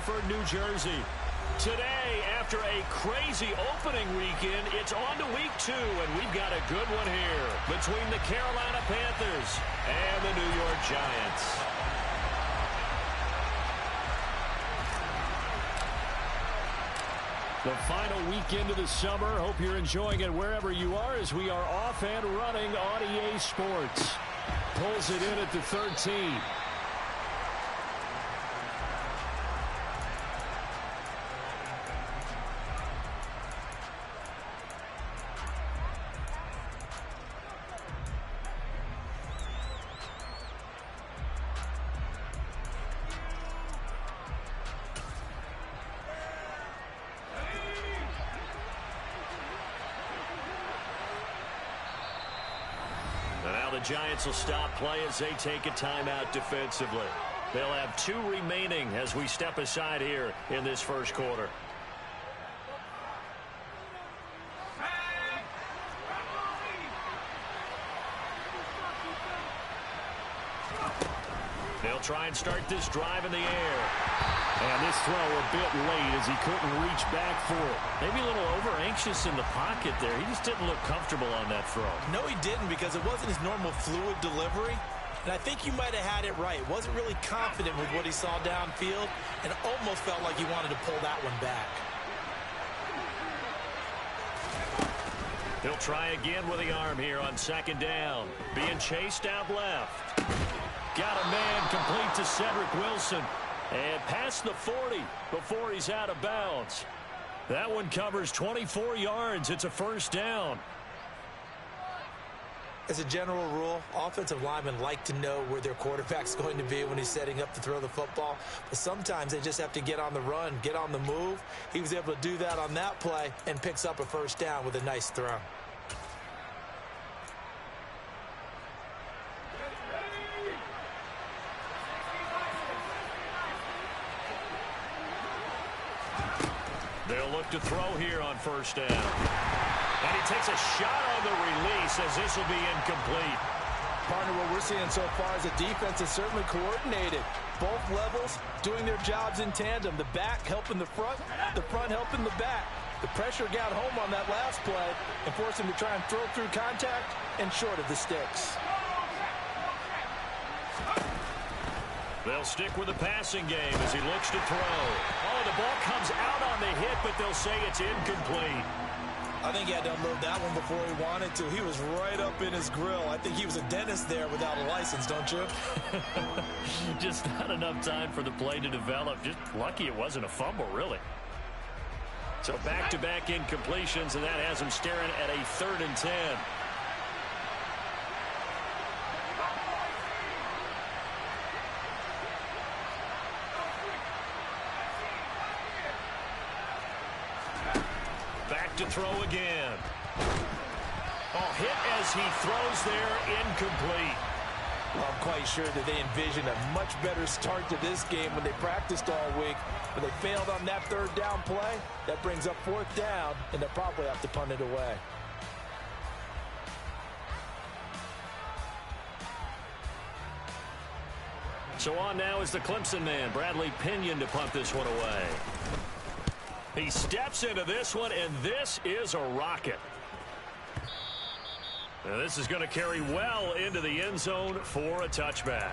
Bedford, New Jersey. Today, after a crazy opening weekend, it's on to week 2, and we've got a good one here between the Carolina Panthers and the New York Giants. The final weekend of the summer. Hope you're enjoying it wherever you are as we are off and running on EA Sports. Pulls it in at the 13. The Giants will stop play as they take a timeout defensively. They'll have 2 remaining as we step aside here in this first quarter. They'll try and start this drive in the air. And this throw a bit late as he couldn't reach back for it. Maybe a little over-anxious in the pocket there. He just didn't look comfortable on that throw. No, he didn't, because it wasn't his normal fluid delivery. And I think you might have had it right. Wasn't really confident with what he saw downfield and almost felt like he wanted to pull that one back. He'll try again with the arm here on second down. Being chased out left. Got a man complete to Cedric Wilson. And past the 40 before he's out of bounds. That one covers 24 yards. It's a first down. As a general rule, offensive linemen like to know where their quarterback's going to be when he's setting up to throw the football. But sometimes they just have to get on the run, get on the move. He was able to do that on that play and picks up a first down with a nice throw. They'll look to throw here on first down. And he takes a shot on the release as this will be incomplete. Partner, what we're seeing so far is the defense is certainly coordinated. Both levels doing their jobs in tandem. The back helping the front helping the back. The pressure got home on that last play and forced him to try and throw through contact and short of the sticks. They'll stick with the passing game as he looks to throw. Oh, the ball comes out on the hit, but they'll say it's incomplete. I think he had to unload that one before he wanted to. He was right up in his grill. I think he was a dentist there without a license, don't you? Just not enough time for the play to develop. Just lucky it wasn't a fumble, really. So back-to-back incompletions, and that has him staring at a 3rd and 10. To throw again. Oh, hit as he throws there, incomplete. Well, I'm quite sure that they envisioned a much better start to this game when they practiced all week. When they failed on that 3rd down play, that brings up 4th down, and they'll probably have to punt it away. So on now is the Clemson man, Bradley Pinion, to punt this one away. He steps into this one, and this is a rocket. Now this is going to carry well into the end zone for a touchback.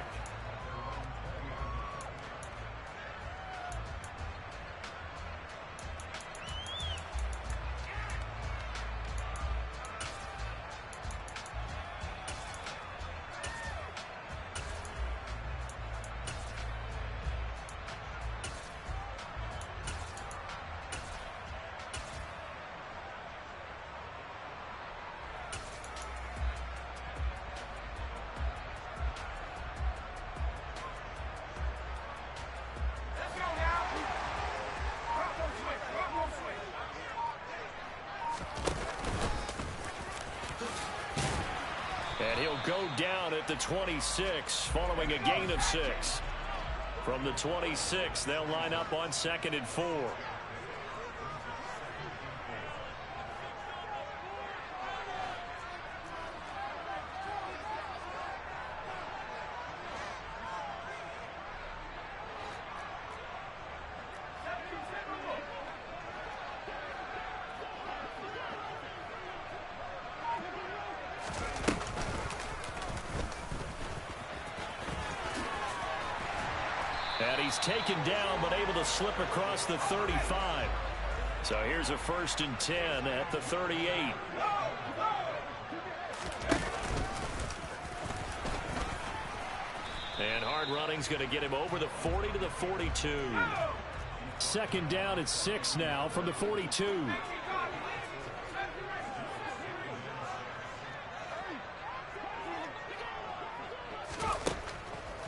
And he'll go down at the 26 following a gain of 6. From the 26, they'll line up on 2nd and 4. he's taken down but able to slip across the 35. So here's a 1st and 10 at the 38. And hard running's going to get him over the 40 to the 42. 2nd down at 6 now from the 42.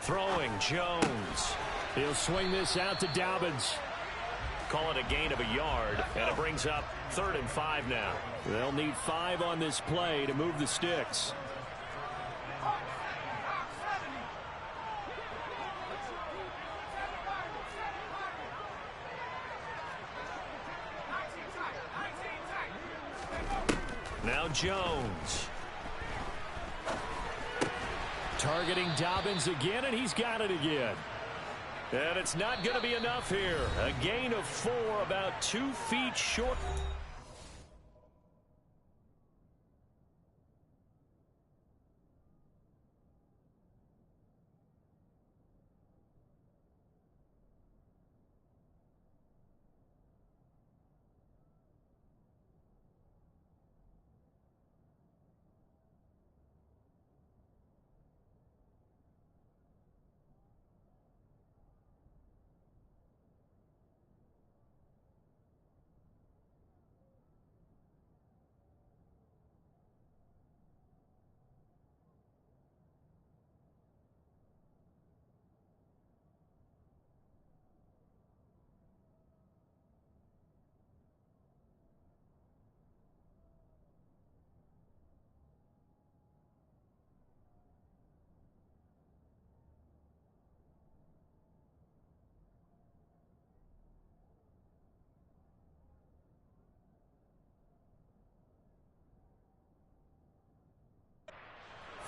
Throwing Jones. He'll swing this out to Dobbins. Call it a gain of a yard, and it brings up 3rd and 5 now. They'll need 5 on this play to move the sticks. Now Jones. Targeting Dobbins again, and he's got it again. And it's not going to be enough here. A gain of 4, about 2 feet short.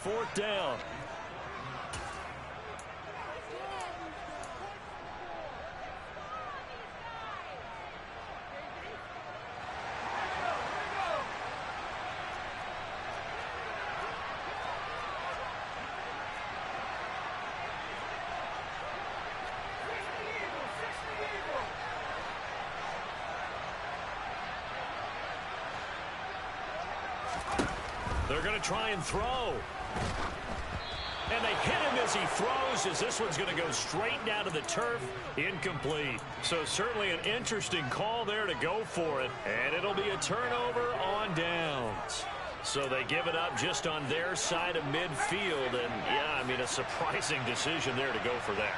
Fourth down. They're going to try and throw. And they hit him as he throws, as this one's going to go straight down to the turf. Incomplete. So certainly an interesting call there to go for it. And it'll be a turnover on downs. So they give it up just on their side of midfield. And, yeah, I mean, a surprising decision there to go for that.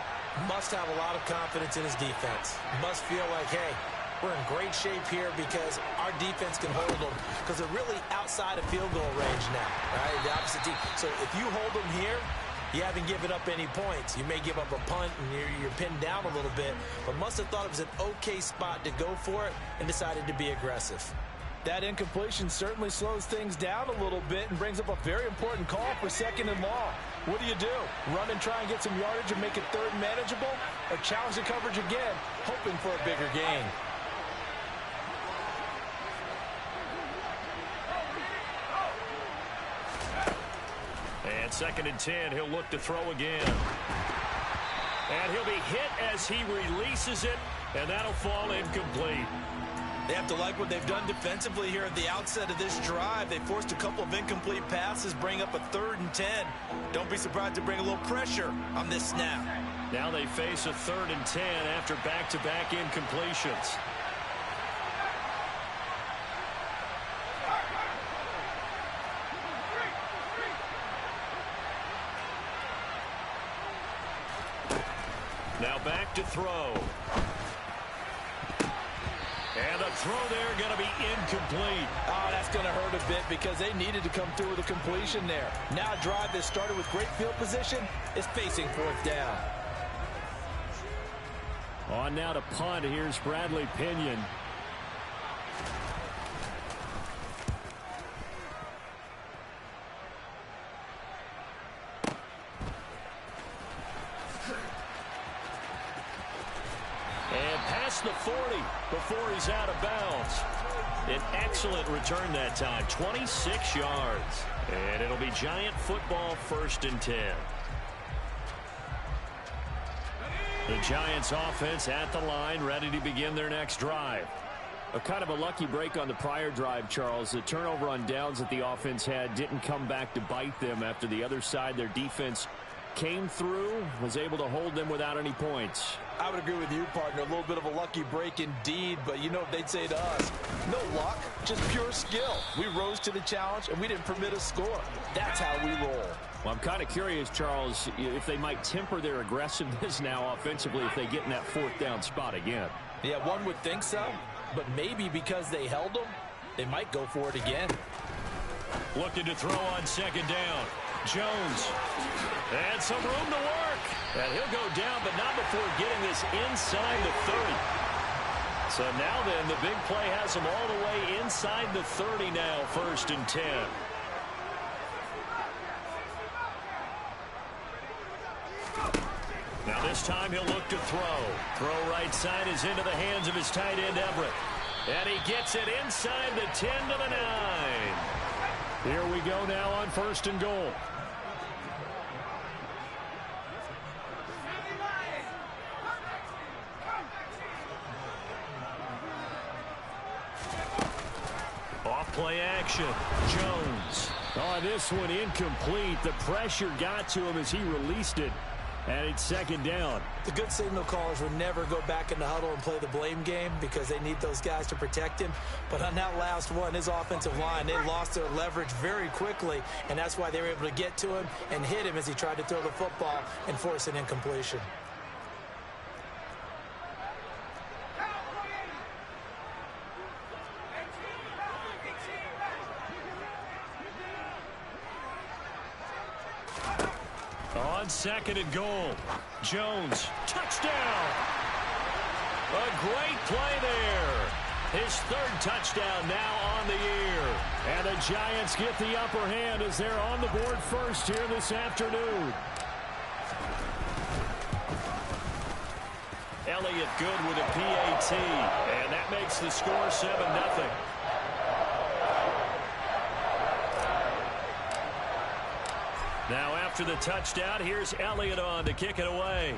Must have a lot of confidence in his defense. Must feel like, hey, we're in great shape here because our defense can hold them, because they're really outside of field goal range now, right? The opposite team. So if you hold them here, you haven't given up any points. You may give up a punt and you're pinned down a little bit, but must have thought it was an okay spot to go for it and decided to be aggressive. That incompletion certainly slows things down a little bit and brings up a very important call for 2nd and long. What do you do? Run and try and get some yardage and make it 3rd and manageable? Or challenge the coverage again, hoping for a bigger gain? And 2nd and 10, he'll look to throw again. And he'll be hit as he releases it, and that'll fall incomplete. They have to like what they've done defensively here at the outset of this drive. They forced a couple of incomplete passes, bring up a 3rd and 10. Don't be surprised to bring a little pressure on this snap. Now they face a 3rd and 10 after back-to-back incompletions. Now back to throw. And the throw there going to be incomplete. Oh, that's going to hurt a bit because they needed to come through with a completion there. Now a drive that started with great field position is facing 4th down. On now to punt. Here's Bradley Pinion. The 40 before he's out of bounds. An excellent return that time, 26 yards. And it'll be Giant football, 1st and 10. The Giants offense at the line, ready to begin their next drive. A kind of a lucky break on the prior drive, Charles. The turnover on downs that the offense had didn't come back to bite them after the other side. Their defense came through, was able to hold them without any points. I would agree with you, partner. A little bit of a lucky break indeed, but you know what they'd say to us? No luck, just pure skill. We rose to the challenge, and we didn't permit a score. That's how we roll. Well, I'm kind of curious, Charles, if they might temper their aggressiveness now offensively if they get in that fourth down spot again. Yeah, one would think so, but maybe because they held them, they might go for it again. Looking to throw on second down. Jones. And some room to work. And he'll go down, but not before getting this inside the 30. So now then, the big play has him all the way inside the 30 now, 1st and 10. Now this time he'll look to throw. Throw right side is into the hands of his tight end, Everett. And he gets it inside the 10 to the 9. Here we go now on 1st and goal. Off play action. Jones. Oh, this one incomplete. The pressure got to him as he released it. And it's 2nd down. The good signal callers would never go back in the huddle and play the blame game because they need those guys to protect him. But on that last one, his offensive line, they lost their leverage very quickly, and that's why they were able to get to him and hit him as he tried to throw the football and force an incompletion. On 2nd and goal, Jones, touchdown. A great play there. His 3rd touchdown now on the year. And the Giants get the upper hand as they're on the board first here this afternoon. Elliott good with a PAT, and that makes the score 7-0. Now after the touchdown, here's Elliott on to kick it away.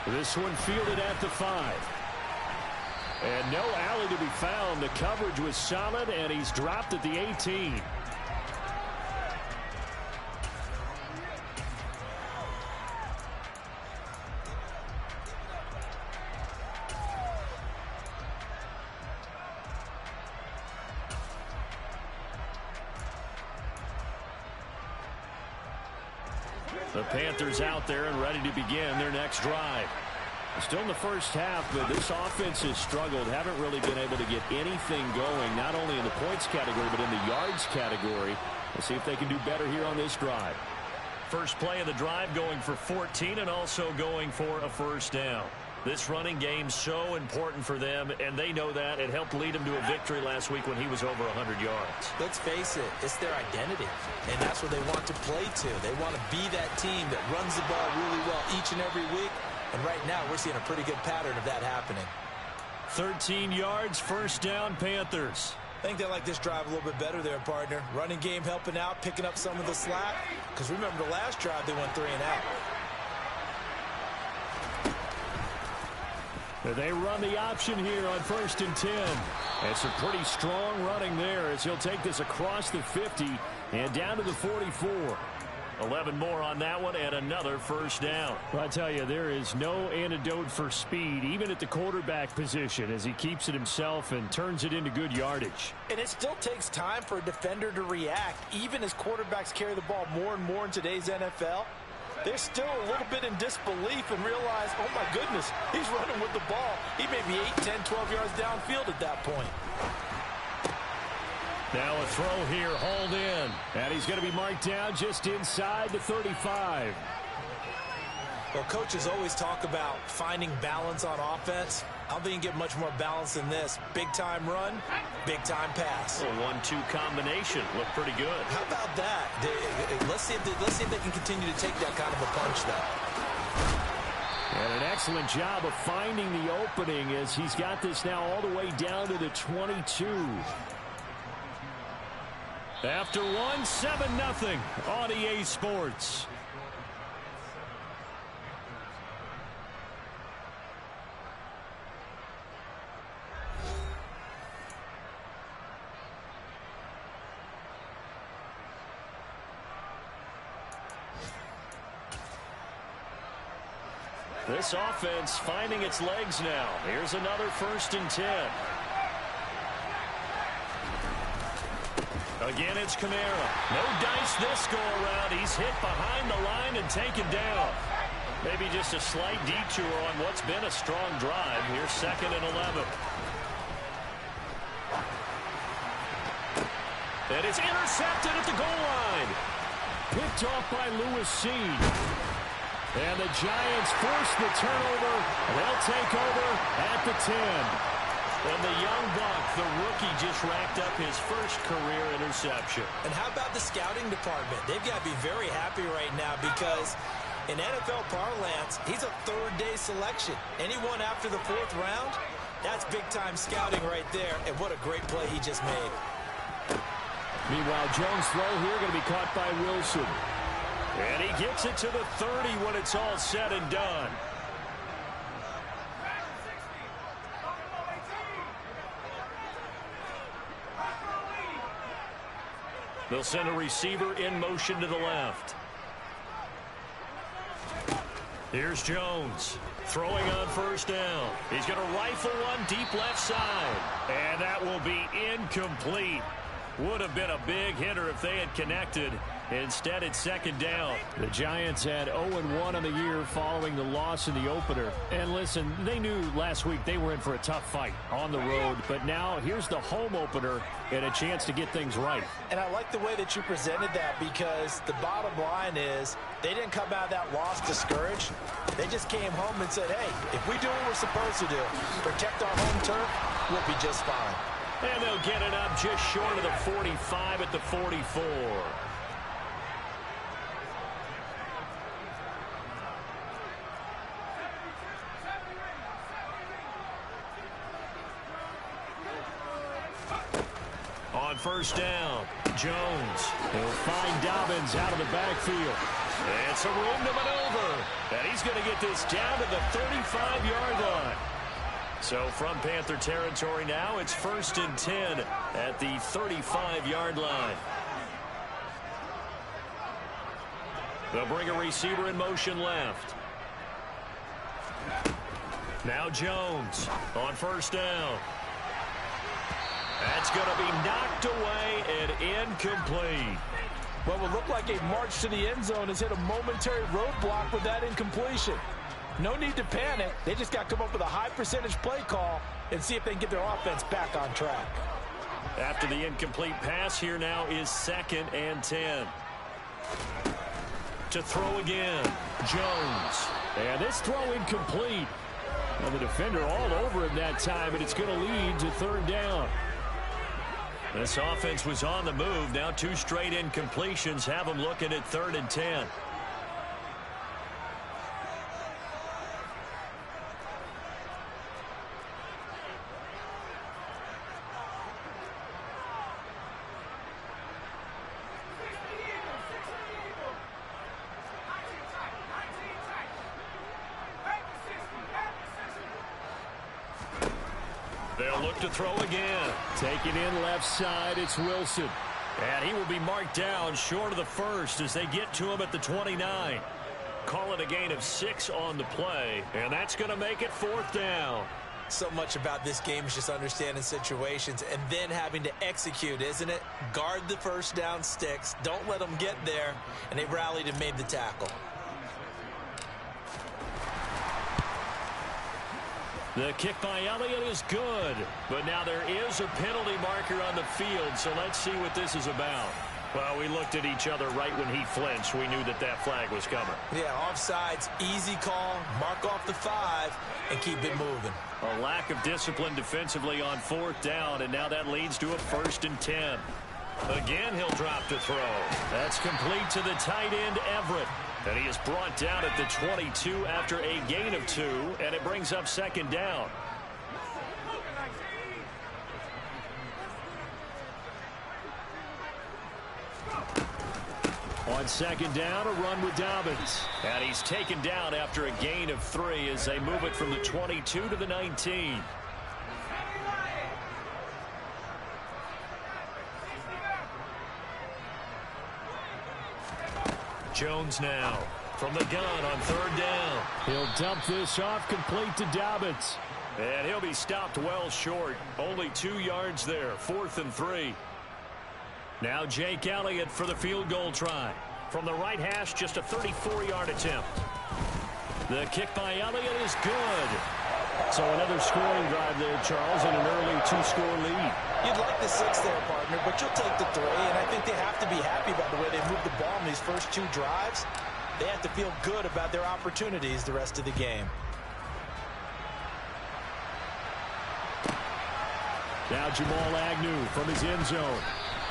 This one fielded at the 5. And no alley to be found. The coverage was solid, and he's dropped at the 18. The Panthers out there and ready to begin their next drive. Still in the first half, but this offense has struggled. Haven't really been able to get anything going, not only in the points category, but in the yards category. We'll see if they can do better here on this drive. First play of the drive going for 14 and also going for a 1st down. This running game's so important for them, and they know that. It helped lead them to a victory last week when he was over 100 yards. Let's face it, it's their identity, and that's what they want to play to. They want to be that team that runs the ball really well each and every week, and right now we're seeing a pretty good pattern of that happening. 13 yards, 1st down, Panthers. I think they like this drive a little bit better there, partner. Running game helping out, picking up some of the slack, because remember the last drive they went 3 and out. They run the option here on 1st and 10. It's a pretty strong running there as he'll take this across the 50 and down to the 44. 11 more on that one and another 1st down. Well, I tell you, there is no antidote for speed, even at the quarterback position, as he keeps it himself and turns it into good yardage. And it still takes time for a defender to react, even as quarterbacks carry the ball more and more in today's NFL. They're still a little bit in disbelief and realize, oh my goodness, he's running with the ball. He may be 8, 10, 12 yards downfield at that point. Now a throw here, hauled in. And he's going to be marked down just inside the 35. Well, coaches always talk about finding balance on offense. I don't think you can get much more balance than this. Big-time run, big-time pass. A 1-2 combination. Looked pretty good. How about that? Let's see if they can continue to take that kind of a punch, though. And an excellent job of finding the opening as he's got this now all the way down to the 22. After one, 7-0 on EA Sports. This offense finding its legs now. Here's another 1st and 10. Again, it's Kamara. No dice this go-around. He's hit behind the line and taken down. Maybe just a slight detour on what's been a strong drive. Here's 2nd and 11. And it's intercepted at the goal line. Picked off by Lewis Seed. And the Giants force the turnover. They'll take over at the 10. And the young buck, the rookie, just racked up his first career interception. And how about the scouting department? They've got to be very happy right now because in NFL parlance, he's a 3rd-day selection. Anyone after the 4th round, that's big-time scouting right there. And what a great play he just made. Meanwhile, Jones' throw here going to be caught by Wilson. And he gets it to the 30 when it's all said and done. They'll send a receiver in motion to the left. Here's Jones throwing on 1st down. He's going to rifle one deep left side. And that will be incomplete. Would have been a big hitter if they had connected. Instead, it's 2nd down. The Giants had 0-1 on the year following the loss in the opener. And listen, they knew last week they were in for a tough fight on the road. But now here's the home opener and a chance to get things right. And I like the way that you presented that because the bottom line is they didn't come out of that loss discouraged. They just came home and said, hey, if we do what we're supposed to do, protect our home turf, we'll be just fine. And they'll get it up just short of the 45 at the 44. On 1st down, Jones. He'll find Dobbins out of the backfield. It's a room to maneuver. And he's going to get this down to the 35-yard line. So from Panther territory now, it's 1st and 10 at the 35-yard line. They'll bring a receiver in motion left. Now Jones on 1st down. That's going to be knocked away and incomplete. What would look like a march to the end zone has hit a momentary roadblock with that incompletion. No need to panic. They just got to come up with a high percentage play call and see if they can get their offense back on track. After the incomplete pass, here now is 2nd and 10. To throw again, Jones. And this throw incomplete. Well, the defender all over him that time, and it's going to lead to 3rd down. This offense was on the move. Now 2 straight incompletions have them looking at 3rd and 10. They'll look to throw again. Taking in left side, it's Wilson. And he will be marked down short of the 1st as they get to him at the 29. Call it a gain of 6 on the play, and that's going to make it 4th down. So much about this game is just understanding situations and then having to execute, isn't it? Guard the 1st down sticks. Don't let them get there. And they rallied and made the tackle. The kick by Elliott is good, but now there is a penalty marker on the field, so let's see what this is about. Well, we looked at each other right when he flinched. We knew that that flag was coming. Yeah, offsides, easy call, mark off the 5, and keep it moving. A lack of discipline defensively on 4th down, and now that leads to a 1st and 10. Again, he'll drop to throw. That's complete to the tight end, Everett. And he is brought down at the 22 after a gain of 2, and it brings up 2nd down. On 2nd down, a run with Dobbins. And he's taken down after a gain of 3 as they move it from the 22 to the 19. Jones now from the gun on 3rd down. He'll dump this off complete to Dobbins. And he'll be stopped well short. Only 2 yards there. 4th and 3. Now Jake Elliott for the field goal try. From the right hash, just a 34-yard attempt. The kick by Elliott is good. So another scoring drive there, Charles, and an early 2-score lead. You'd like the 6 there, partner, but you'll take the 3, and I think they have to be happy about the way they moved the ball in these first 2 drives. They have to feel good about their opportunities the rest of the game. Now Jamal Agnew from his end zone.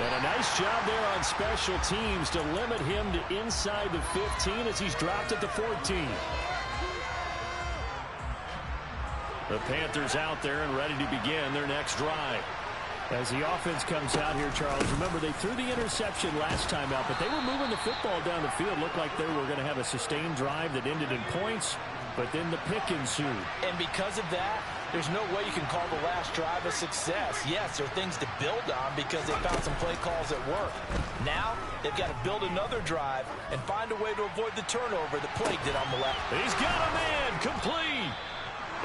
And a nice job there on special teams to limit him to inside the 15 as he's dropped at the 14. The Panthers out there and ready to begin their next drive. As the offense comes out here, Charles, remember they threw the interception last time out, but they were moving the football down the field. Looked like they were going to have a sustained drive that ended in points, but then the pick ensued. And because of that, there's no way you can call the last drive a success. Yes, there are things to build on because they found some play calls that work. Now, they've got to build another drive and find a way to avoid the turnover that plagued it on the left. He's got a man complete.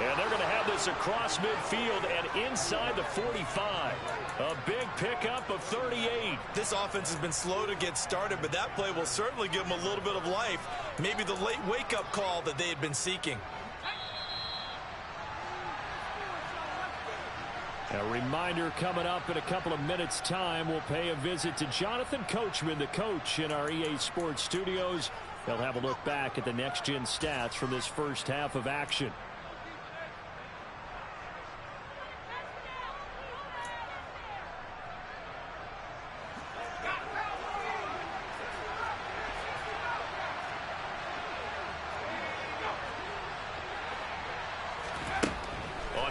And they're going to have this across midfield and inside the 45. A big pickup of 38. This offense has been slow to get started, but that play will certainly give them a little bit of life. Maybe the late wake-up call that they had been seeking. A reminder coming up in a couple of minutes' time. We'll pay a visit to Jonathan Coachman, the coach in our EA Sports studios. They'll have a look back at the next-gen stats from this first half of action.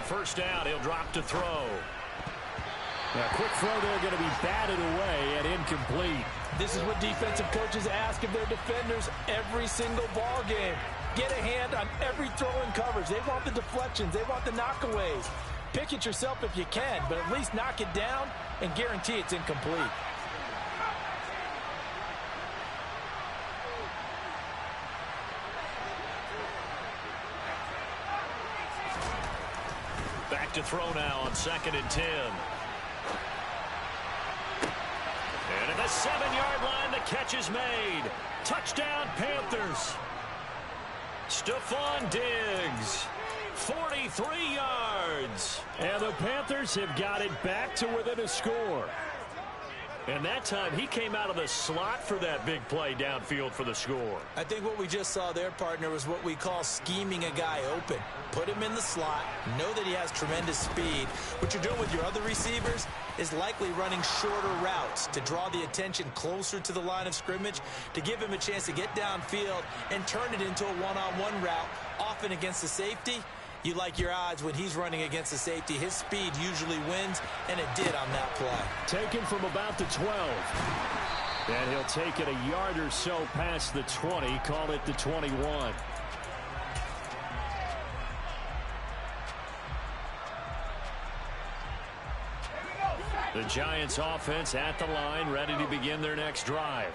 First down, he'll drop to throw. A quick throw there going to be batted away and incomplete. This is what defensive coaches ask of their defenders every single ball game. Get a hand on every throw and coverage. They want the deflections. They want the knockaways. Pick it yourself if you can, but at least knock it down and guarantee it's incomplete. Back to throw now on 2nd and 10. And at the 7-yard line, the catch is made. Touchdown, Panthers. Stephon Diggs, 43 yards. And the Panthers have got it back to within a score. And that time, he came out of the slot for that big play downfield for the score. I think what we just saw there, partner, was what we call scheming a guy open. Put him in the slot, know that he has tremendous speed. What you're doing with your other receivers is likely running shorter routes to draw the attention closer to the line of scrimmage, to give him a chance to get downfield and turn it into a one-on-one route, often against the safety. You like your odds when he's running against the safety. His speed usually wins, and it did on that play. Taken from about the 12. And he'll take it a yard or so past the 20, call it the 21. The Giants offense at the line, ready to begin their next drive.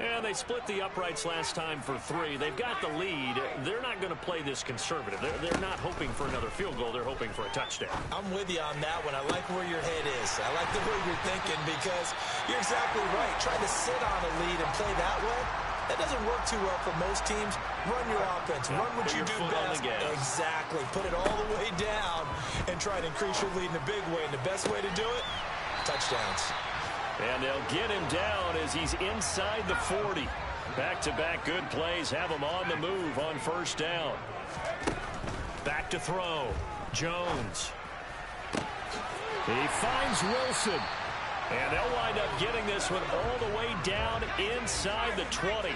And they split the uprights last time for 3. They've got the lead. They're not going to play this conservative. They're not hoping for another field goal. They're hoping for a touchdown. I'm with you on that one. I like where your head is. I like the way you're thinking because you're exactly right. Trying to sit on a lead and play that way, that doesn't work too well for most teams. Run your offense. Run what you do best. Exactly. Put it all the way down and try to increase your lead in a big way. And the best way to do it, touchdowns. And they'll get him down as he's inside the 40. Back-to-back good plays have him on the move on first down. Back to throw. Jones. He finds Wilson. And they'll wind up getting this one all the way down inside the 20.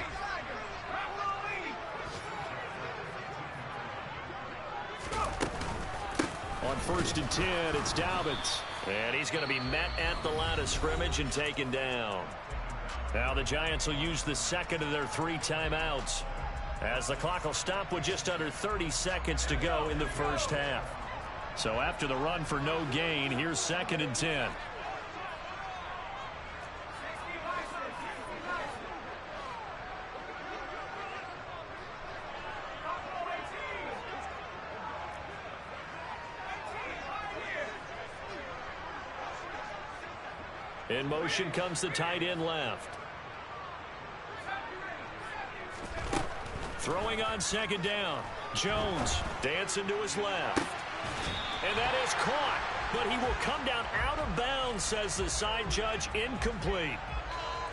On 1st and 10, it's Dobbins. And he's going to be met at the line of scrimmage and taken down. Now the Giants will use the second of their 3 timeouts, as the clock will stop with just under 30 seconds to go in the first half. So after the run for no gain, here's 2nd and 10. In motion comes the tight end left. Throwing on second down. Jones dancing to his left. And that is caught. But he will come down out of bounds, says the side judge. Incomplete.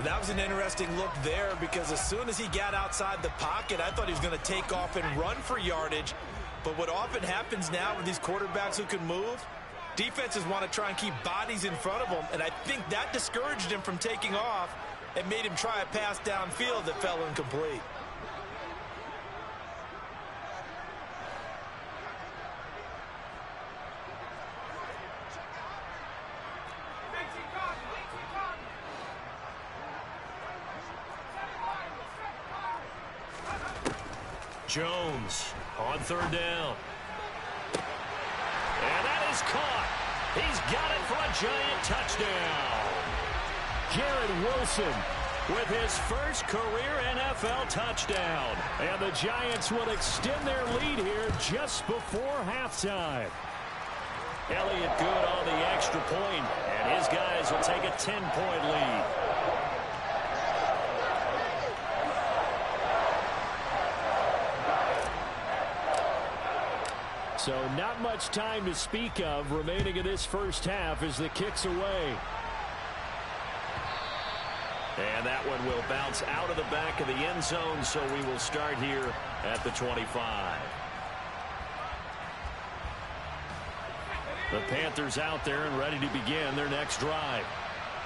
That was an interesting look there because as soon as he got outside the pocket, I thought he was going to take off and run for yardage. But what often happens now with these quarterbacks who can move, defenses want to try and keep bodies in front of them, and I think that discouraged him from taking off and made him try a pass downfield that fell incomplete. Jones on third down. And that is caught. He's got it for a giant touchdown. Garrett Wilson with his first career NFL touchdown. And the Giants will extend their lead here just before halftime. Elliott good on the extra point, and his guys will take a 10-point lead. So not much time to speak of remaining in this first half as the kick's away. And that one will bounce out of the back of the end zone, so we will start here at the 25. The Panthers out there and ready to begin their next drive.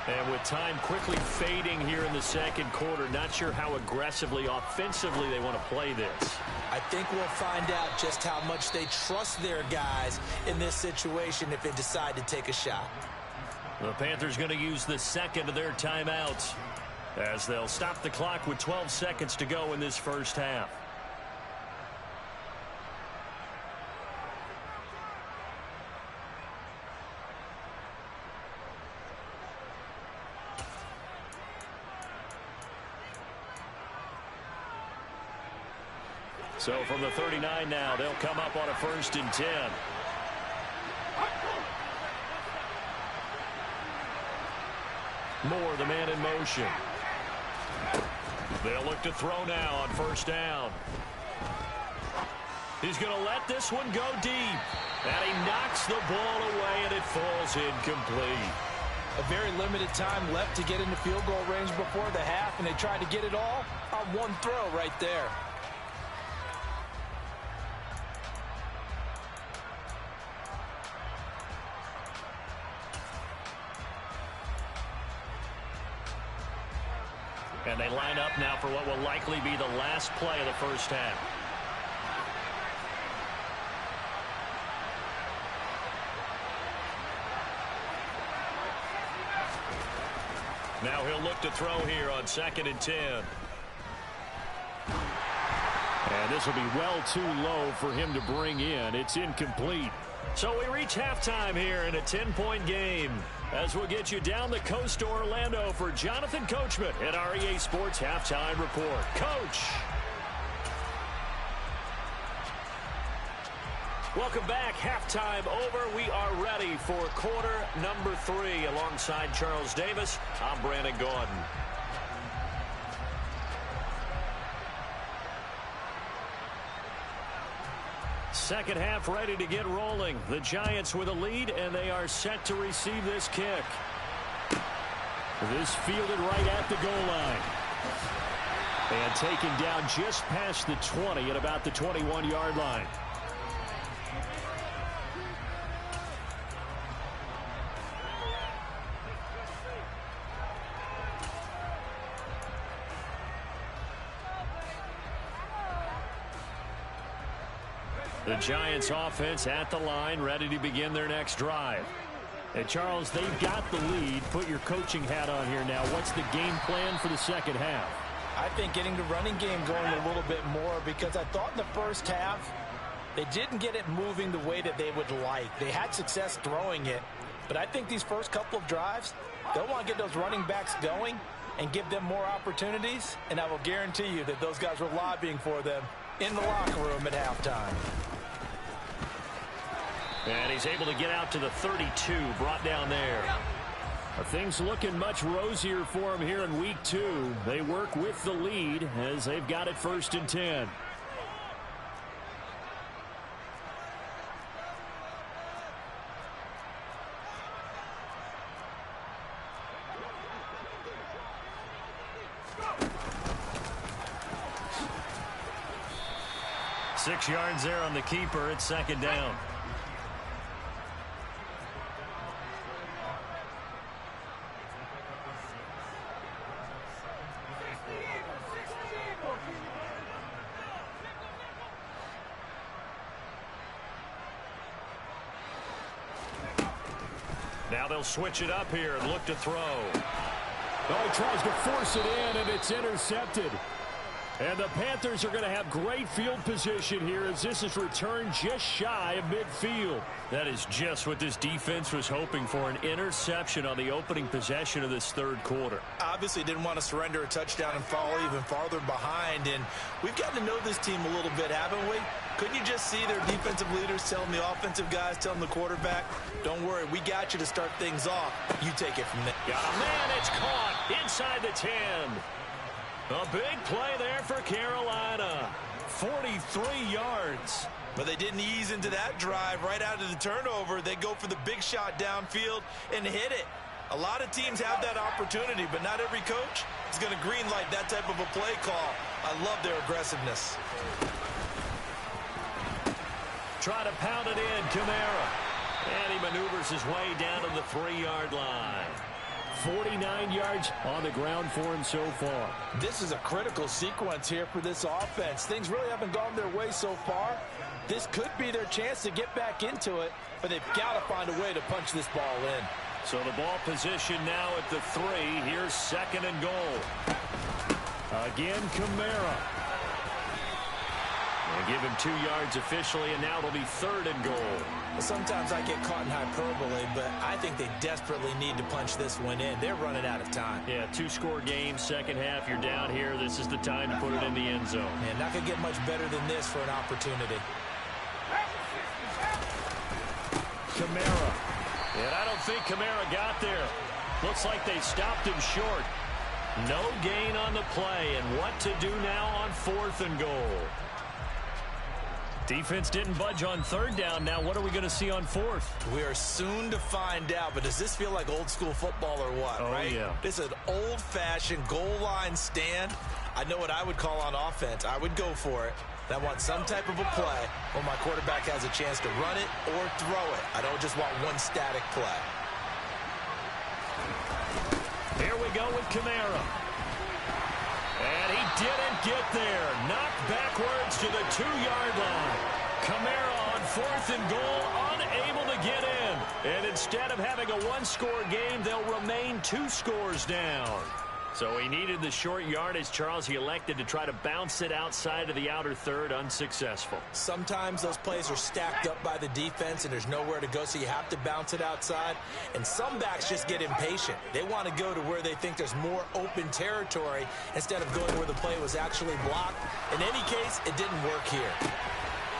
And with time quickly fading here in the second quarter, not sure how aggressively, offensively they want to play this. I think we'll find out just how much they trust their guys in this situation if they decide to take a shot. The Panthers going to use the second of their timeouts as they'll stop the clock with 12 seconds to go in this first half. So from the 39 now, they'll come up on a 1st and 10. Moore, the man in motion. They'll look to throw now on 1st down. He's going to let this one go deep. And he knocks the ball away, and it falls incomplete. A very limited time left to get into field goal range before the half, and they tried to get it all on one throw right there. And they line up now for what will likely be the last play of the first half. Now he'll look to throw here on 2nd and 10. And this will be well too low for him to bring in. It's incomplete. So we reach halftime here in a 10-point game. As we'll get you down the coast to Orlando for Jonathan Coachman at our EA Sports Halftime Report. Coach. Welcome back. Halftime over. We are ready for quarter number 3. Alongside Charles Davis, I'm Brandon Gordon. Second half ready to get rolling. The Giants with a lead, and they are set to receive this kick. This fielded right at the goal line. And taken down just past the 20 at about the 21-yard line. The Giants offense at the line, ready to begin their next drive. And Charles, they've got the lead. Put your coaching hat on here now. What's the game plan for the second half? I think getting the running game going a little bit more, because I thought in the first half they didn't get it moving the way that they would like. They had success throwing it, but I think these first couple of drives, they'll want to get those running backs going and give them more opportunities, and I will guarantee you that those guys were lobbying for them in the locker room at halftime. And he's able to get out to the 32, brought down there. Things looking much rosier for them here in week 2. They work with the lead as they've got it 1st and 10. Six yards there on the keeper. It's 2nd down. Now they'll switch it up here and look to throw. Oh, he tries to force it in, and it's intercepted. And the Panthers are going to have great field position here as this is returned just shy of midfield. That is just what this defense was hoping for, an interception on the opening possession of this 3rd quarter. Obviously didn't want to surrender a touchdown and fall even farther behind. And we've gotten to know this team a little bit, haven't we? Couldn't you just see their defensive leaders telling the offensive guys, telling the quarterback, don't worry, we got you to start things off. You take it from there. Got a man, it's caught inside the 10. A big play there for Carolina. 43 yards. But they didn't ease into that drive right out of the turnover. They go for the big shot downfield and hit it. A lot of teams have that opportunity, but not every coach is going to green light that type of a play call. I love their aggressiveness. Try to pound it in, Kamara. And he maneuvers his way down to the 3-yard line. 49 yards on the ground for him so far. This is a critical sequence here for this offense. Things really haven't gone their way so far. This could be their chance to get back into it, but they've got to find a way to punch this ball in. So the ball position now at the 3. Here's 2nd and goal. Again, Kamara. They give him 2 yards officially, and now it'll be 3rd and goal. Sometimes I get caught in hyperbole, but I think they desperately need to punch this one in. They're running out of time. Yeah, 2-score game, 2nd half. You're down here. This is the time to put it in the end zone. And not going to get much better than this for an opportunity. Kamara. And I don't think Kamara got there. Looks like they stopped him short. No gain on the play, and what to do now on 4th and goal. Defense didn't budge on 3rd down. Now what are we going to see on 4th? We are soon to find out, but does this feel like old school football or what, right? Yeah. This is an old-fashioned goal line stand. I know what I would call on offense. I would go for it. I want some type of a play where my quarterback has a chance to run it or throw it. I don't just want one static play. Here we go with Kamara. And he didn't get there. Knocked backwards to the 2-yard line. Kamara on 4th and goal, unable to get in. And instead of having a 1-score game, they'll remain 2 scores down. So he needed the short yardage, Charles. He elected to try to bounce it outside of the outer 3rd, unsuccessful. Sometimes those plays are stacked up by the defense and there's nowhere to go, so you have to bounce it outside. And some backs just get impatient. They want to go to where they think there's more open territory instead of going where the play was actually blocked. In any case, it didn't work here.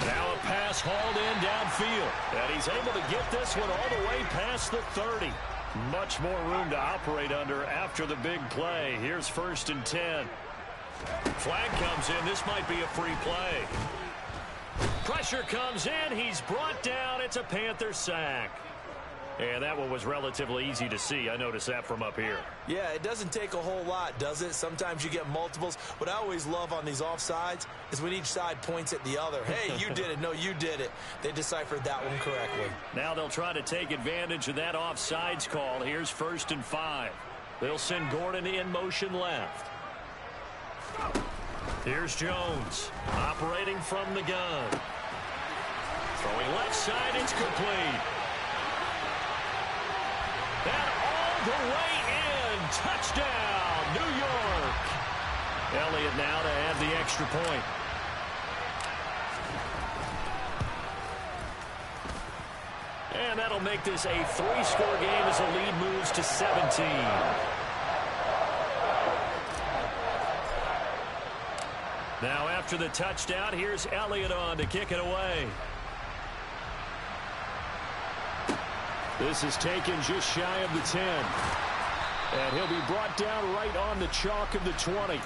Now a pass hauled in downfield. And he's able to get this one all the way past the 30. Much more room to operate under after the big play. Here's 1st and 10. Flag comes in. This might be a free play. Pressure comes in. He's brought down. It's a Panther sack. And that one was relatively easy to see. I noticed that from up here. Yeah, it doesn't take a whole lot, does it? Sometimes you get multiples. What I always love on these offsides is when each side points at the other. Hey, you did it. No, you did it. They deciphered that one correctly. Now they'll try to take advantage of that offsides call. Here's 1st and 5. They'll send Gordon in motion left. Here's Jones operating from the gun. Throwing left side, it's complete. And all the way in. Touchdown, New York. Elliott now to add the extra point. And that'll make this a 3-score game as the lead moves to 17. Now after the touchdown, here's Elliott on to kick it away. This is taken just shy of the 10. And he'll be brought down right on the chalk of the 20.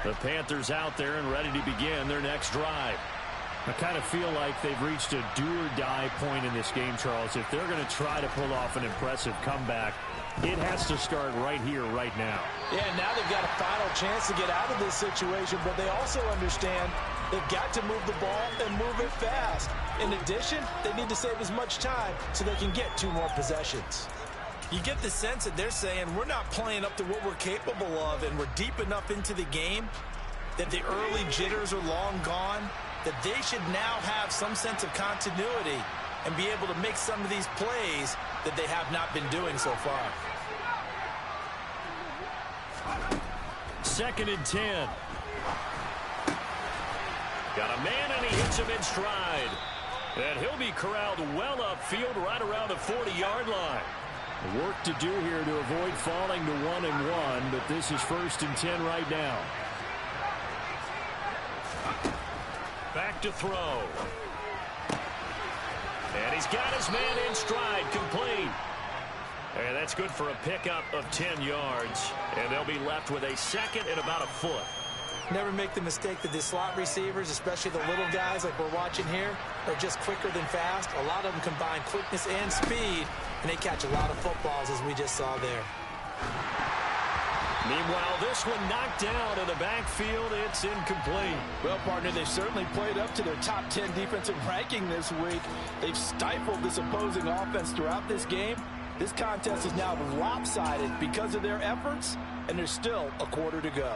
The Panthers out there and ready to begin their next drive. I kind of feel like they've reached a do-or-die point in this game, Charles. If they're going to try to pull off an impressive comeback, it has to start right here, right now. Yeah, now they've got a final chance to get out of this situation, but they also understand they've got to move the ball and move it fast. In addition, they need to save as much time so they can get 2 more possessions. You get the sense that they're saying we're not playing up to what we're capable of, and we're deep enough into the game that the early jitters are long gone, that they should now have some sense of continuity and be able to make some of these plays that they have not been doing so far. 2nd and 10. Got a man, and he hits him in stride. And he'll be corralled well upfield right around the 40-yard line. Work to do here to avoid falling to 1-1, but this is 1st and 10 right now. Back to throw. And he's got his man in stride, complete. And that's good for a pickup of 10 yards. And they'll be left with a 2nd and about a foot. Never make the mistake that the slot receivers, especially the little guys like we're watching here, are just quicker than fast. A lot of them combine quickness and speed, and they catch a lot of footballs, as we just saw there. Meanwhile, this one knocked down in the backfield. It's incomplete. Well, partner, they certainly played up to their top 10 defensive ranking this week. They've stifled this opposing offense throughout this game. This contest is now lopsided because of their efforts, and there's still a quarter to go.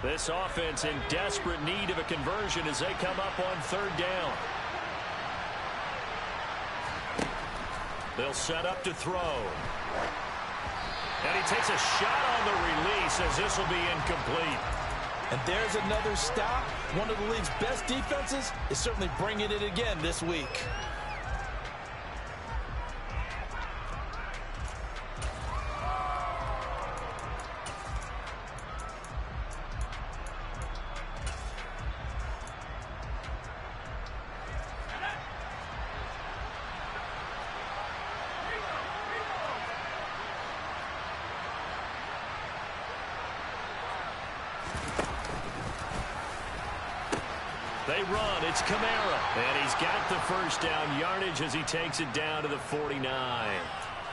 This offense in desperate need of a conversion as they come up on 3rd down. They'll set up to throw. And he takes a shot on the release as this will be incomplete. And there's another stop. One of the league's best defenses is certainly bringing it again this week. They run. It's Kamara. And he's got the 1st down yardage as he takes it down to the 49.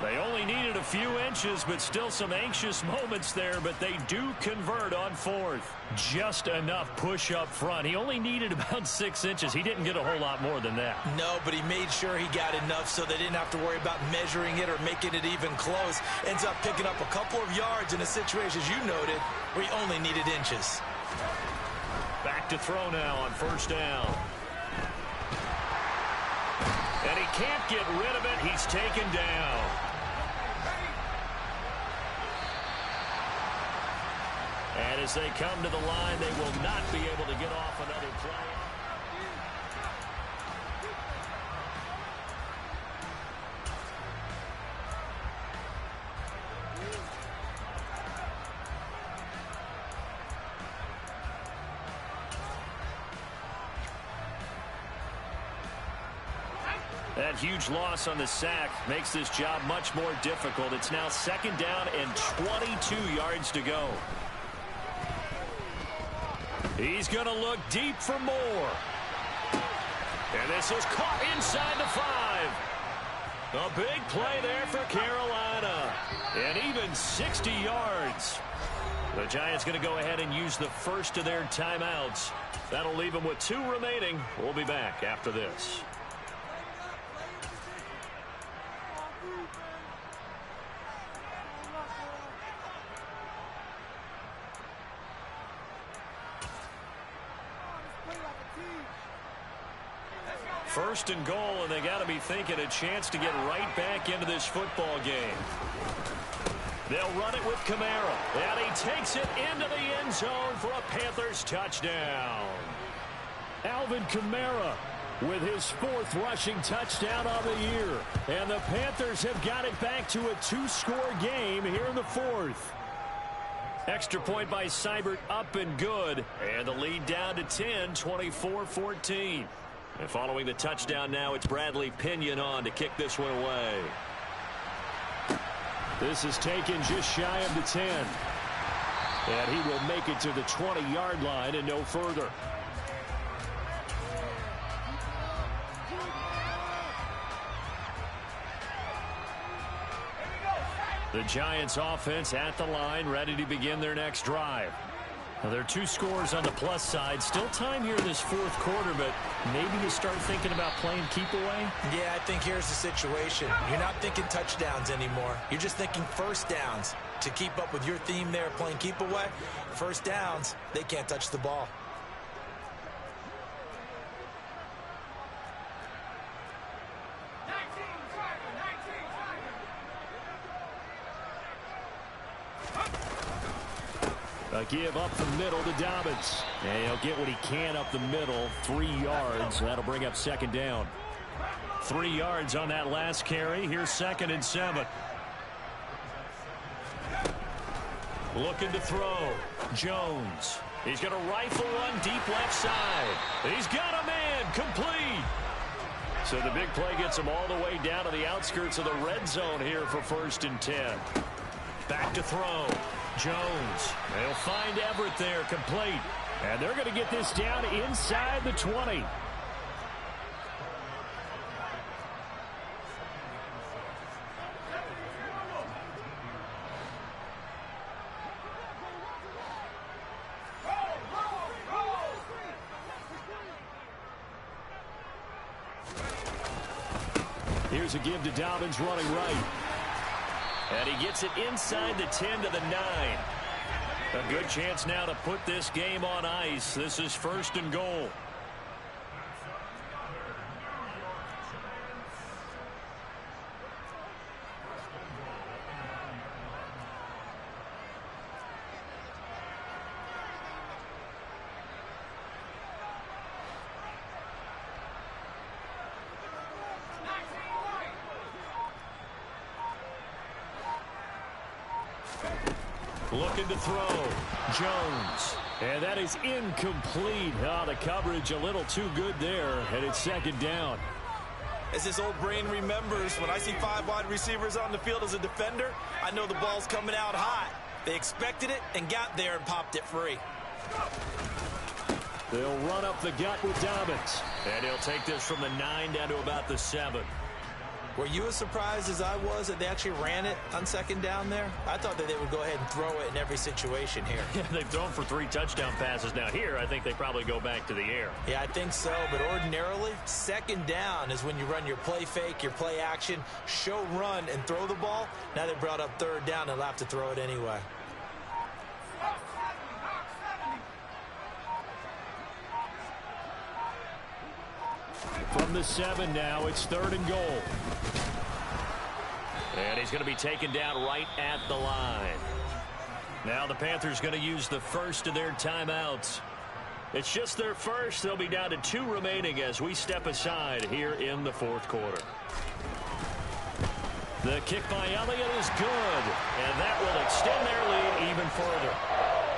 They only needed a few inches, but still some anxious moments there, but they do convert on 4th. Just enough push up front. He only needed about 6 inches. He didn't get a whole lot more than that. No, but he made sure he got enough so they didn't have to worry about measuring it or making it even close. Ends up picking up a couple of yards in a situation, as you noted, where he only needed inches. Back to throw now on 1st down. And he can't get rid of it. He's taken down. And as they come to the line, they will not be able to get off another play. That huge loss on the sack makes this job much more difficult. It's now 2nd down and 22 yards to go. He's going to look deep for more. And this is caught inside the 5. A big play there for Carolina. And even 60 yards. The Giants going to go ahead and use the 1st of their timeouts. That'll leave them with 2 remaining. We'll be back after this. First and goal, and they got to be thinking a chance to get right back into this football game. They'll run it with Kamara, and he takes it into the end zone for a Panthers touchdown. Alvin Kamara with his 4th rushing touchdown on the year. And the Panthers have got it back to a 2-score game here in the 4th. Extra point by Seibert, up and good. And the lead down to 10, 24-14. And following the touchdown now, it's Bradley Pinion on to kick this one away. This is taken just shy of the 10. And he will make it to the 20-yard line and no further. The Giants offense at the line, ready to begin their next drive. Now, there are 2 scores on the plus side. Still time here in this fourth quarter, but maybe you start thinking about playing keep away? Yeah, I think here's the situation. You're not thinking touchdowns anymore. You're just thinking first downs. To keep up with your theme there, playing keep away, first downs, they can't touch the ball. A give up the middle to Dobbins. And he'll get what he can up the middle. 3 yards. That'll bring up second down. 3 yards on that last carry. Here's 2nd and 7. Looking to throw. Jones. He's going to rifle one deep left side. He's got a man. Complete. So the big play gets him all the way down to the outskirts of the red zone here for 1st and 10. Back to throw. Jones. They'll find Everett there, complete. And they're going to get this down inside the 20. Here's a give to Dobbins running right. And he gets it inside the 10 to the 9. A good chance now to put this game on ice. This is 1st and goal. Looking to throw. Jones. And that is incomplete. Oh, the coverage a little too good there. And it's 2nd down. As this old brain remembers, when I see 5 wide receivers on the field as a defender, I know the ball's coming out hot. They expected it and got there and popped it free. They'll run up the gut with Dobbins. And he'll take this from the 9 down to about the 7. Were you as surprised as I was that they actually ran it on 2nd down there? I thought that they would go ahead and throw it in every situation here. Yeah, they've thrown for 3 touchdown passes. Now here, I think they probably go back to the air. Yeah, I think so. But ordinarily, 2nd down is when you run your play fake, your play action, show run, and throw the ball. Now they brought up 3rd down. They'll have to throw it anyway. From the 7 now, it's 3rd and goal. And he's going to be taken down right at the line. Now the Panthers going to use the first of their timeouts. It's just their first. They'll be down to 2 remaining as we step aside here in the 4th quarter. The kick by Elliott is good. And that will extend their lead even further.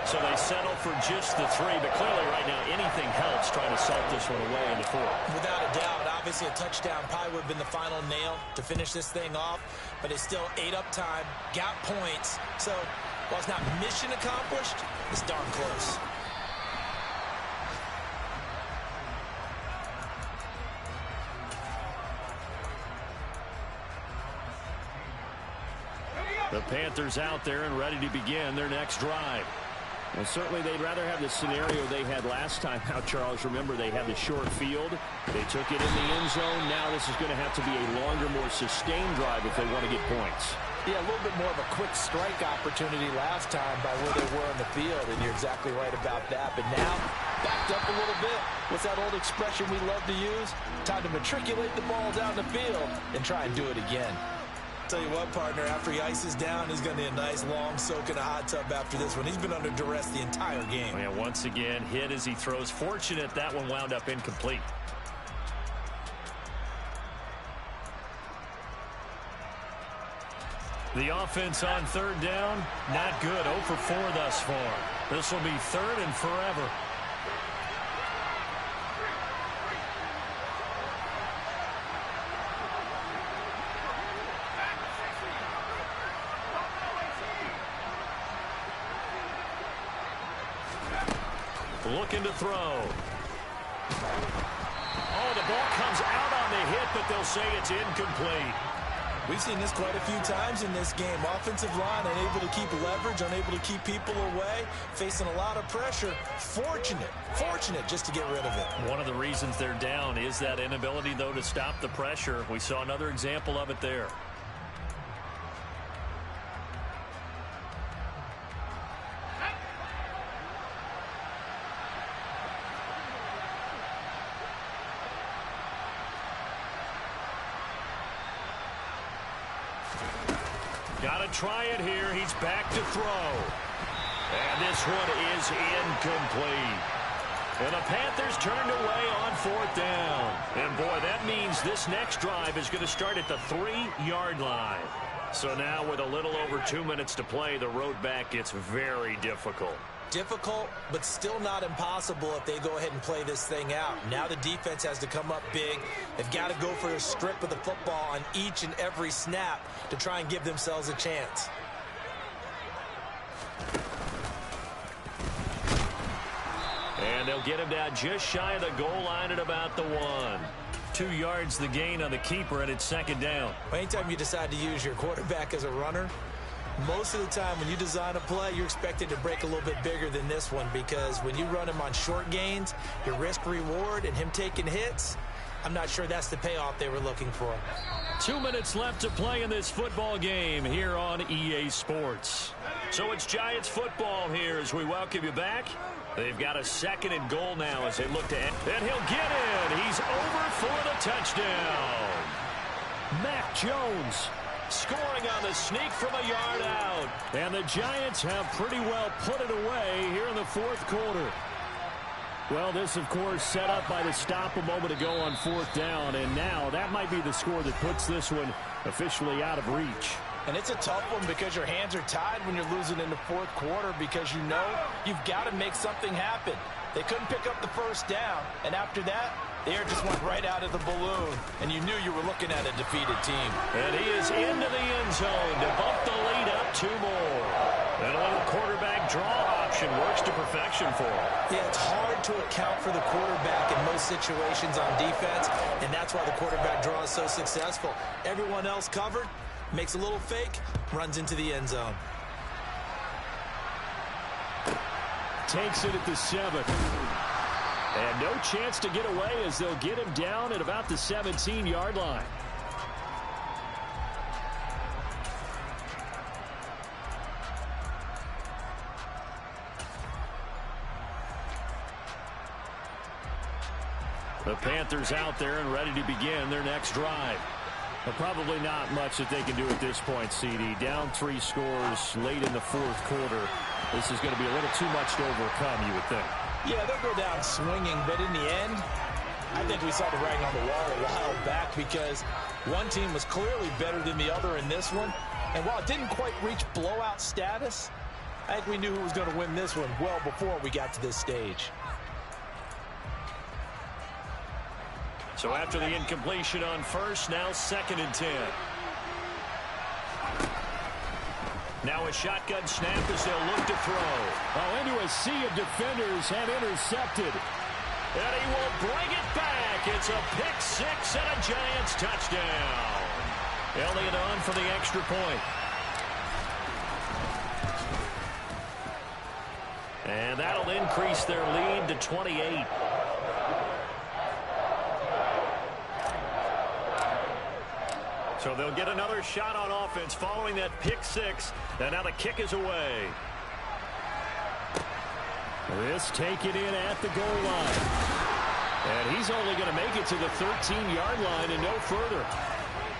So they settle for just the 3, but clearly right now anything helps trying to salt this one away in the 4th. Without a doubt, obviously a touchdown probably would have been the final nail to finish this thing off, but it's still ate up time, got points. So while it's not mission accomplished, it's darn close. The Panthers out there and ready to begin their next drive. Well, certainly they'd rather have the scenario they had last time out, Charles. Remember, they had the short field. They took it in the end zone. Now this is going to have to be a longer, more sustained drive if they want to get points. Yeah, a little bit more of a quick strike opportunity last time by where they were on the field, and you're exactly right about that. But now, backed up a little bit. What's that old expression we love to use? Time to matriculate the ball down the field and try and do it again. Tell you what, partner, after he ices down, he's going to need a nice long soak in a hot tub after this one. He's been under duress the entire game. Yeah, once again, hit as he throws. Fortunate that one wound up incomplete. The offense on third down, not good. 0 for 4 thus far. This will be third and forever. Looking to throw. Oh, the ball comes out on the hit, but they'll say it's incomplete. We've seen this quite a few times in this game. Offensive line unable to keep leverage, unable to keep people away, facing a lot of pressure. Fortunate just to get rid of it. One of the reasons they're down is that inability, though, to stop the pressure. We saw another example of it there. Got to try it here. He's back to throw. And this one is incomplete. And the Panthers turned away on 4th down. And, boy, that means this next drive is going to start at the 3-yard line. So now with a little over 2 minutes to play, the road back gets very difficult. Difficult, but still not impossible if they go ahead and play this thing out. Now the defense has to come up big. They've got to go for a strip of the football on each and every snap to try and give themselves a chance. And they'll get him down just shy of the goal line at about the 1. 2 yards the gain on the keeper, and it's 2nd down. Anytime you decide to use your quarterback as a runner, most of the time when you design a play, you're expected to break a little bit bigger than this one, because when you run him on short gains, your risk-reward and him taking hits, I'm not sure that's the payoff they were looking for. 2 minutes left to play in this football game here on EA Sports. So it's Giants football here as we welcome you back. They've got a 2nd and goal now as they look to end. And he'll get in. He's over for the touchdown. Mac Jones scoring on the sneak from a yard out. And the Giants have pretty well put it away here in the 4th quarter. Well, this, of course, set up by the stop a moment ago on 4th down. And now that might be the score that puts this one officially out of reach. And it's a tough one because your hands are tied when you're losing in the 4th quarter, because you know you've got to make something happen. They couldn't pick up the 1st down. And after that, the air just went right out of the balloon, and you knew you were looking at a defeated team. And he is into the end zone to bump the lead up 2 more. And a little quarterback draw option works to perfection for him. Yeah, it's hard to account for the quarterback in most situations on defense, and that's why the quarterback draw is so successful. Everyone else covered, makes a little fake, runs into the end zone. Takes it at the 7. And no chance to get away as they'll get him down at about the 17-yard line. The Panthers out there and ready to begin their next drive. But probably not much that they can do at this point, CD. Down 3 scores late in the 4th quarter. This is going to be a little too much to overcome, you would think. Yeah, they'll go down swinging, but in the end, I think we saw the writing on the wall a while back, because one team was clearly better than the other in this one. And while it didn't quite reach blowout status, I think we knew who was going to win this one well before we got to this stage. So after the incompletion on 1st, now 2nd and 10. Now a shotgun snap as they'll look to throw. Oh, into a sea of defenders and intercepted. And he will bring it back. It's a pick-6 and a Giants touchdown. Elliott on for the extra point. And that'll increase their lead to 28. So they'll get another shot on offense following that pick-6. And now the kick is away. This taken in at the goal line. And he's only going to make it to the 13-yard line and no further.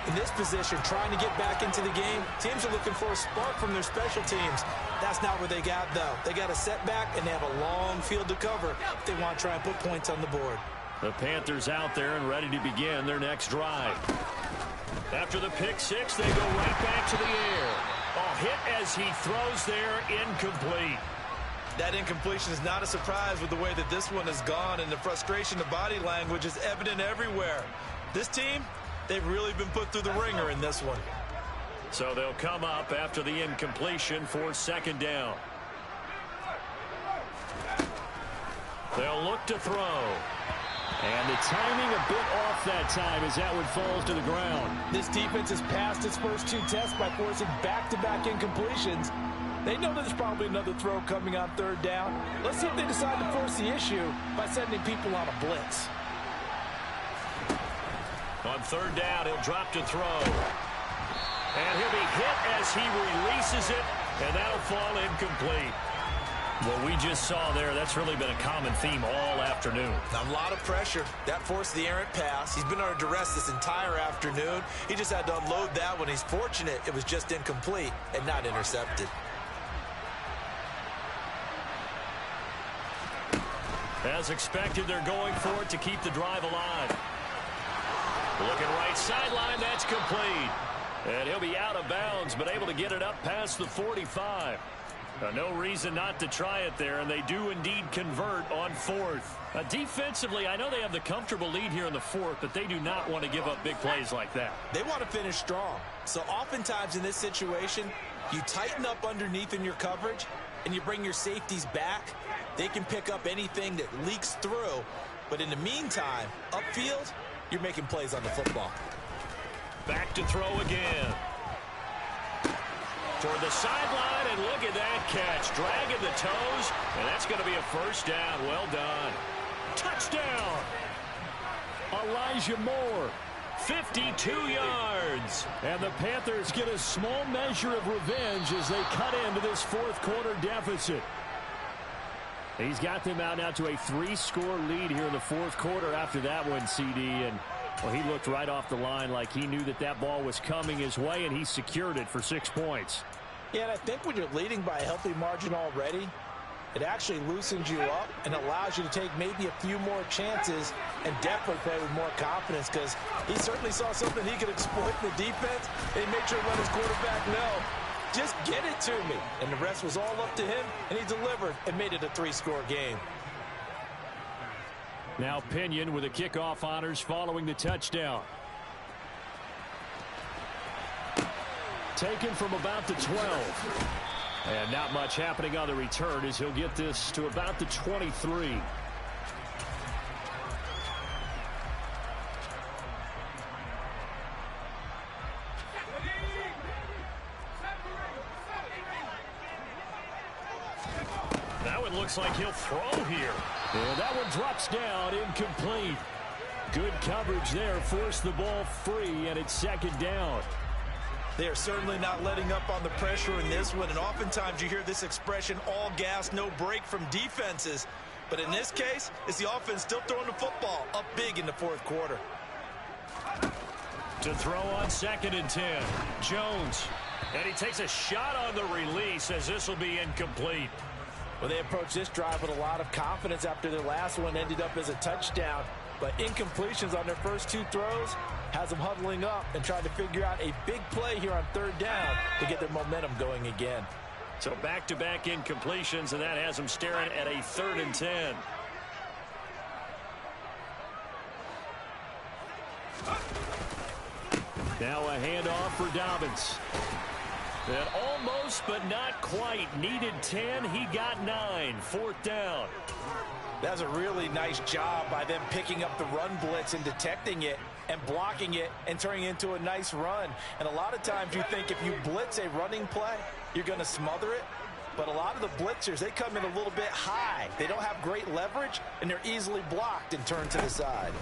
In this position, trying to get back into the game, teams are looking for a spark from their special teams. That's not what they got, though. They got a setback, and they have a long field to cover if they want to try and put points on the board. The Panthers out there and ready to begin their next drive. After the pick-6, they go right back to the air. hit as he throws there, incomplete. That incompletion is not a surprise with the way that this one has gone, and the frustration of body language is evident everywhere. This team, they've really been put through the ringer in this one. So they'll come up after the incompletion for second down. They'll look to throw. And the timing a bit off that time as that one falls to the ground. This defense has passed its first two tests by forcing back-to-back incompletions. They know there's probably another throw coming on third down. Let's see if they decide to force the issue by sending people on a blitz. On third down, he'll drop to throw. And he'll be hit as he releases it, and that'll fall incomplete. What we just saw there, that's really been a common theme all afternoon. A lot of pressure. That forced the errant pass. He's been under duress this entire afternoon. He just had to unload that one. He's fortunate it was just incomplete and not intercepted. As expected, they're going for it to keep the drive alive. Looking right sideline, that's complete. And he'll be out of bounds, but able to get it up past the 45. No reason not to try it there, and they do indeed convert on fourth. Defensively, I know they have the comfortable lead here in the fourth, but they do not want to give up big plays like that. They want to finish strong. So oftentimes in this situation, you tighten up underneath in your coverage, and you bring your safeties back. They can pick up anything that leaks through. But in the meantime, upfield, you're making plays on the football. Back to throw again. Toward the sideline, and look at that catch. Dragging the toes, and that's going to be a first down. Well done. Touchdown. Elijah Moore. 52 yards. And the Panthers get a small measure of revenge as they cut into this fourth quarter deficit. He's got them out now to a 3-score lead here in the fourth quarter after that one, CD. And well, he looked right off the line like he knew that that ball was coming his way, and he secured it for 6 points. Yeah, and I think when you're leading by a healthy margin already, it actually loosens you up and allows you to take maybe a few more chances and definitely play with more confidence, because he certainly saw something he could exploit in the defense, and he made sure to let his quarterback know, just get it to me. And the rest was all up to him, and he delivered and made it a 3-score game. Now Pinion with the kickoff honors following the touchdown. Taken from about the 12. And not much happening on the return as he'll get this to about the 23. Now it looks like he'll throw here. And that one drops down, incomplete. Good coverage there, forced the ball free, and it's second down. They are certainly not letting up on the pressure in this one, and oftentimes you hear this expression, all gas, no break from defenses. But in this case, it's the offense still throwing the football up big in the fourth quarter. To throw on 2nd and 10. Jones. And he takes a shot on the release as this will be incomplete. Well, they approached this drive with a lot of confidence after their last one ended up as a touchdown. But incompletions on their first 2 throws has them huddling up and trying to figure out a big play here on third down to get their momentum going again. So back-to-back incompletions, and that has them staring at a 3rd and 10. Now a handoff for Dobbins. And almost, but not quite. Needed 10. He got 9. 4th down. That's a really nice job by them picking up the run blitz and detecting it and blocking it and turning it into a nice run. And a lot of times you think if you blitz a running play, you're going to smother it. But a lot of the blitzers, they come in a little bit high. They don't have great leverage, and they're easily blocked and turned to the side.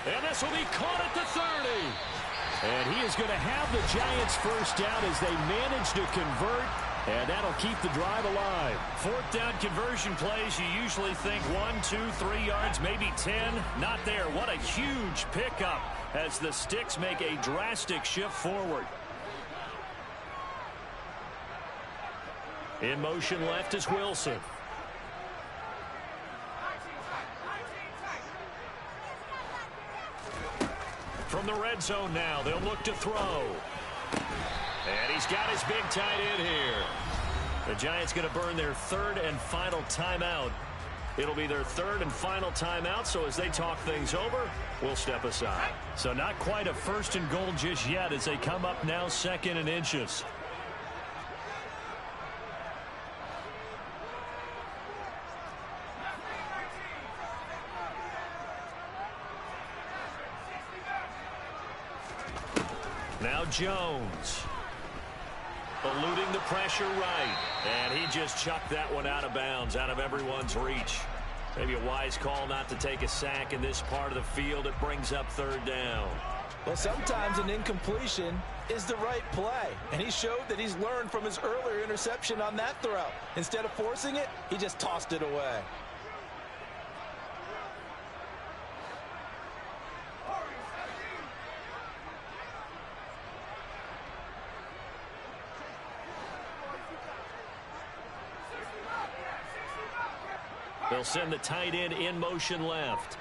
And this will be caught at the 30. And he is going to have the Giants first down as they manage to convert. And that'll keep the drive alive. 4th down conversion plays, you usually think 1, 2, 3 yards, maybe 10. Not there. What a huge pickup as the Sticks make a drastic shift forward. In motion left is Wilson. From From the red zone now, they'll look to throw. And he's got his big tight end here. The Giants going to burn their third and final timeout. It'll be their third and final timeout, so as they talk things over, we'll step aside. So not quite a first and goal just yet as they come up now second and inches. Now Jones. Eluding the pressure right. And he just chucked that one out of bounds, out of everyone's reach. Maybe a wise call not to take a sack in this part of the field. It brings up third down. Well, sometimes an incompletion is the right play. And he showed that he's learned from his earlier interception on that throw. Instead of forcing it, he just tossed it away. They'll send the tight end in motion left.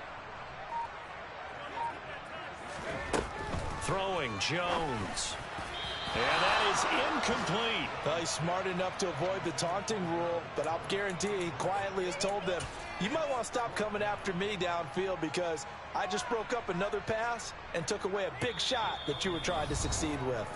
Throwing Jones. And that is incomplete. Well, he's smart enough to avoid the taunting rule, but I'll guarantee he quietly has told them, you might want to stop coming after me downfield because I just broke up another pass and took away a big shot that you were trying to succeed with.